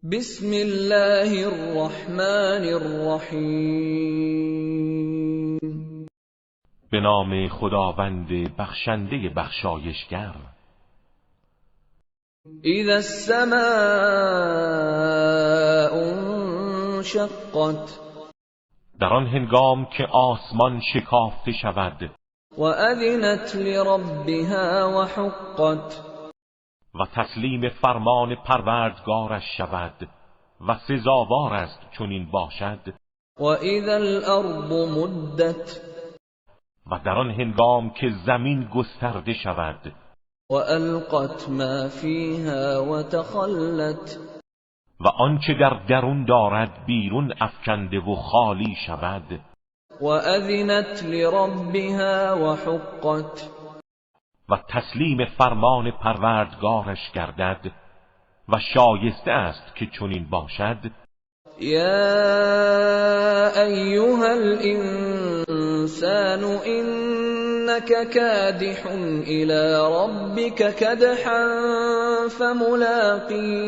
بسم الله الرحمن الرحیم. به نام خداوند بخشنده بخشایشگر. اذا السماء انشقت، در آن هنگام که آسمان شکافته شود و اذنت لربها و حقت، و تسلیم فرمان پروردگارش شود و سزاوار است چنین باشد. و اذا الارض مدت، و در آن هنگام که زمین گسترده شود و القت ما فیها و تخلت، و آنچه در درون دارد بیرون افکنده و خالی شود. و اذنت لربها و حقت، و تسلیم فرمان پروردگارش گردد و شایسته است که چنین باشد. یا ایها الانسان انک کادح الی ربک کدحا فملاقیه.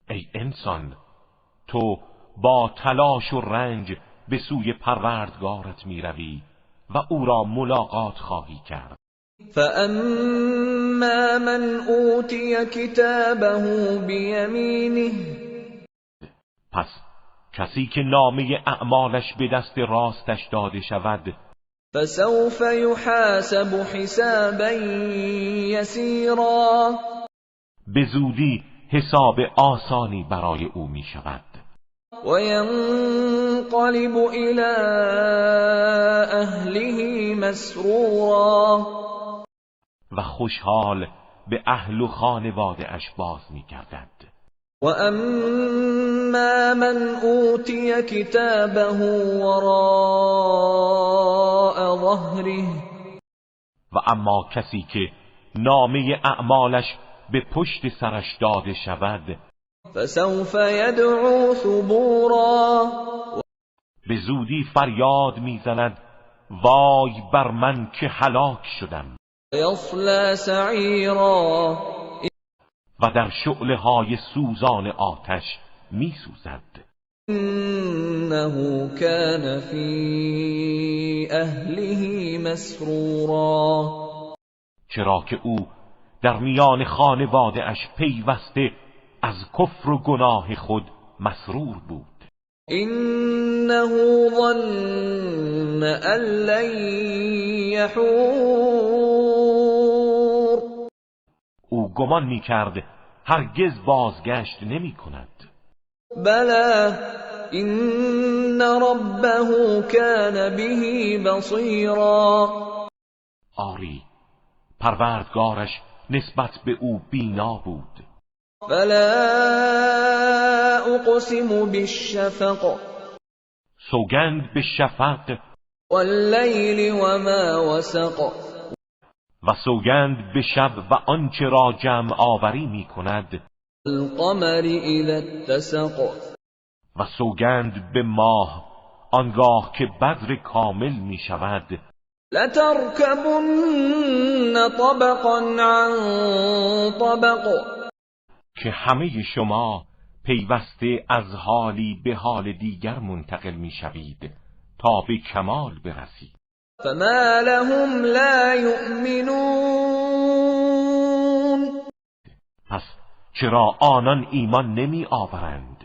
ای انسان، تو با تلاش و رنج به سوی پروردگارت می روی و او را ملاقات خواهی کرد. فاما من اوتی کتابه بیمینه، پس کسی که نامه اعمالش به دست راستش داده شود فسوف یحاسب حسابا یسیرا، به زودی حساب آسانی برای او می شود و ینقلب الی اهله مسرورا، و خوشحال به اهل و خانواده اش باز می گردد. و اما من اوتی کتابه وراء ظهره، و اما کسی که نامه اعمالش به پشت سرش داده شود فسوف یدعو ثبورا، به زودی فریاد میزند وای بر من که هلاک شدم، یصلی سعیرا، و در شعله های سوزان آتش میسوزد. انه کان فی اهله مسرورا، چرا که او در میان خانواده اش پیوسته از کفر و گناه خود مسرور بود. انه ظن ان لن یحور، او گمان میکرد هرگز بازگشت نمی کند. بلی ان ربه کان به بصیرا، آری، پروردگارش نسبت به او بینا بود. فلا اقسم بالشفق، سوگند به شفق، واللیل وما وسق، و سوگند به شب و آنچه را جمع آوری می کند. القمر اذا اتسق، و سوگند به ماه آنگاه که بدر کامل می شود. لتركبن طبقا عن طبق، که همه شما پیوسته از حالی به حال دیگر منتقل می شوید تا به کمال برسید. فما لهم لا یؤمنون، پس چرا آنان ایمان نمی آورند؟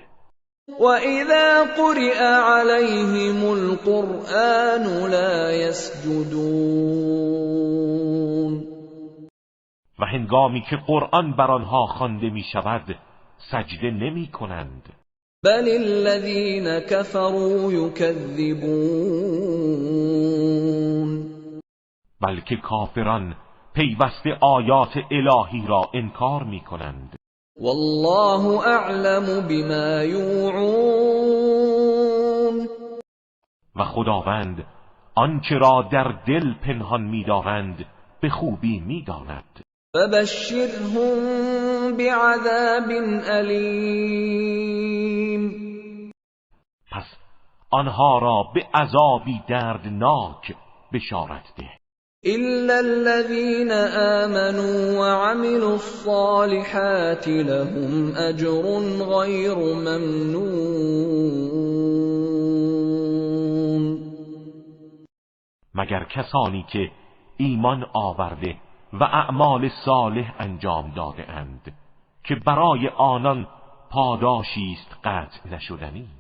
و اذا قرئ علیهم القرآن لا یسجدون، و هنگامی که قرآن بر آنها خوانده می شود سجده نمی کنند. بل الذین کفروا یکذبون، بلکه کافران پیوسته آیات الهی را انکار می کنند. والله اعلم بما یوعون، و خداوند آنچه را در دل پنهان می دارند به خوبی می داند. فبشرهم بعذاب علیم، پس آنها را به عذابی دردناک بشارت ده. إلا الذين آمنوا وعملوا الصالحات لهم أجر غير ممنون. مگر کسانی که ایمان آورده و اعمال صالح انجام داده اند که برای آنان پاداشی است قطع نشدنی.